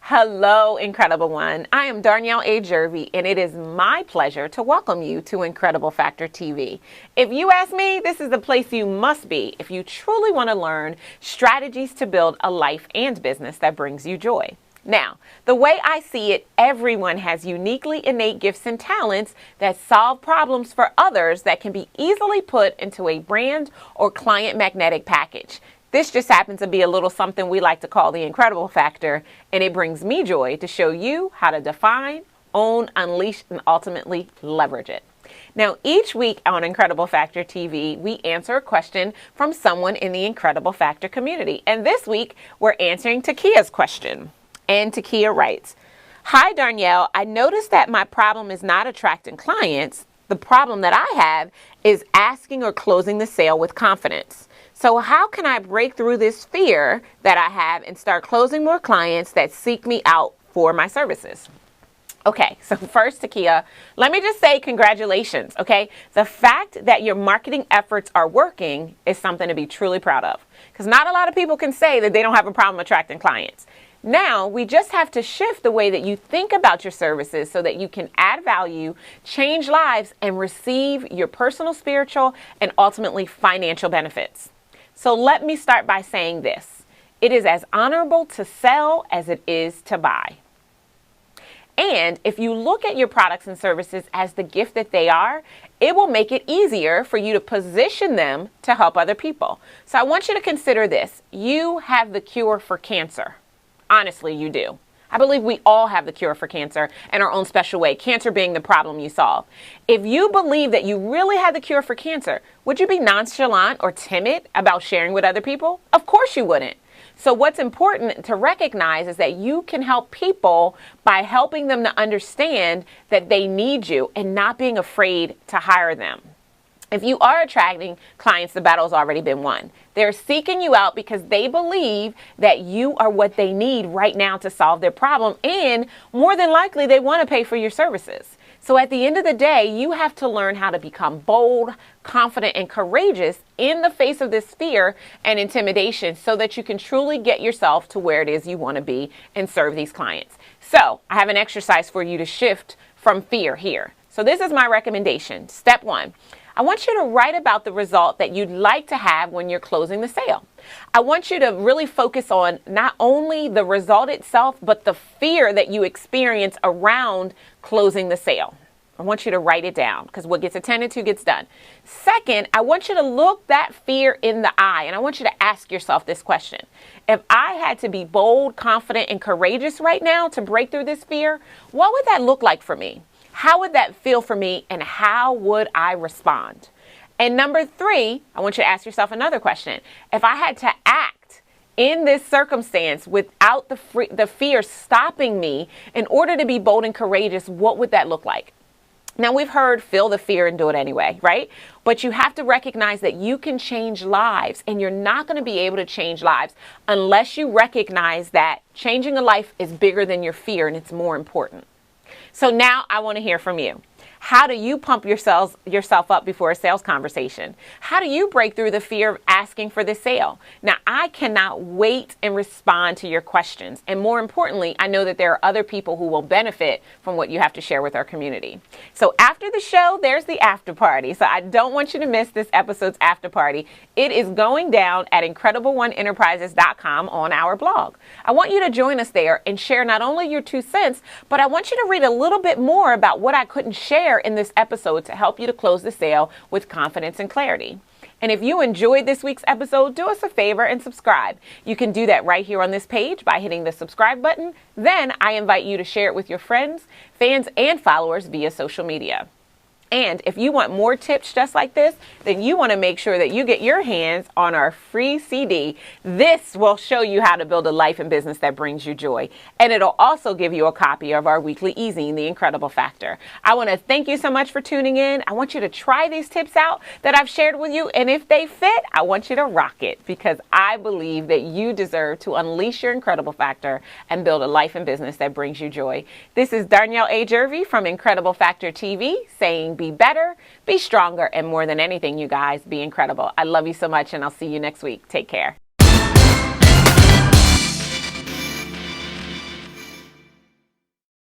Hello, Incredible One. I am Darnyelle A. Jervey, and it is my pleasure to welcome you to Incredible Factor TV. If you ask me, this is the place you must be if you truly want to learn strategies to build a life and business that brings you joy. Now, the way I see it, everyone has uniquely innate gifts and talents that solve problems for others that can be easily put into a brand or client magnetic package. This just happens to be a little something we like to call the Incredible Factor, and it brings me joy to show you how to define, own, unleash, and ultimately leverage it. Now, each week on Incredible Factor TV, we answer a question from someone in the Incredible Factor community. And this week, we're answering Takia's question. And Takia writes, "Hi, Darnyelle. I noticed that my problem is not attracting clients. The problem that I have is asking or closing the sale with confidence. So how can I break through this fear that I have and start closing more clients that seek me out for my services?" Okay, so first, Takia, let me just say congratulations, okay? The fact that your marketing efforts are working is something to be truly proud of, because not a lot of people can say that they don't have a problem attracting clients. Now, we just have to shift the way that you think about your services so that you can add value, change lives, and receive your personal, spiritual, and ultimately financial benefits. So let me start by saying this. It is as honorable to sell as it is to buy. And if you look at your products and services as the gift that they are, it will make it easier for you to position them to help other people. So I want you to consider this. You have the cure for cancer. Honestly, you do. I believe we all have the cure for cancer in our own special way, cancer being the problem you solve. If you believe that you really had the cure for cancer, would you be nonchalant or timid about sharing with other people? Of course you wouldn't. So what's important to recognize is that you can help people by helping them to understand that they need you and not being afraid to hire them. If you are attracting clients, the battle's already been won. They're seeking you out because they believe that you are what they need right now to solve their problem, and more than likely they want to pay for your services. So at the end of the day, you have to learn how to become bold, confident, and courageous in the face of this fear and intimidation so that you can truly get yourself to where it is you want to be and serve these clients. So I have an exercise for you to shift from fear here. So this is my recommendation. Step 1. I want you to write about the result that you'd like to have when you're closing the sale. I want you to really focus on not only the result itself, but the fear that you experience around closing the sale. I want you to write it down, because what gets attended to gets done. Second, I want you to look that fear in the eye, and I want you to ask yourself this question. If I had to be bold, confident, and courageous right now to break through this fear, what would that look like for me? How would that feel for me, and how would I respond? And number 3, I want you to ask yourself another question. If I had to act in this circumstance without the fear stopping me in order to be bold and courageous, what would that look like? Now, we've heard feel the fear and do it anyway, right? But you have to recognize that you can change lives, and you're not going to be able to change lives unless you recognize that changing a life is bigger than your fear, and it's more important. So now I want to hear from you. How do you pump yourself up before a sales conversation? How do you break through the fear of asking for the sale? Now, I cannot wait and respond to your questions. And more importantly, I know that there are other people who will benefit from what you have to share with our community. So after the show, there's the after party. So I don't want you to miss this episode's after party. It is going down at IncredibleOneEnterprises.com on our blog. I want you to join us there and share not only your 2 cents, but I want you to read a little bit more about what I couldn't share in this episode to help you to close the sale with confidence and clarity. And if you enjoyed this week's episode, do us a favor and subscribe. You can do that right here on this page by hitting the subscribe button. Then I invite you to share it with your friends, fans, and followers via social media. And if you want more tips just like this, then you want to make sure that you get your hands on our free CD. This will show you how to build a life and business that brings you joy. And it'll also give you a copy of our weekly e-zine, The Incredible Factor. I want to thank you so much for tuning in. I want you to try these tips out that I've shared with you. And if they fit, I want you to rock it, because I believe that you deserve to unleash your incredible factor and build a life and business that brings you joy. This is Darnyelle A. Jervey from Incredible Factor TV saying, be better, be stronger, and more than anything, you guys, be incredible. I love you so much, and I'll see you next week. Take care.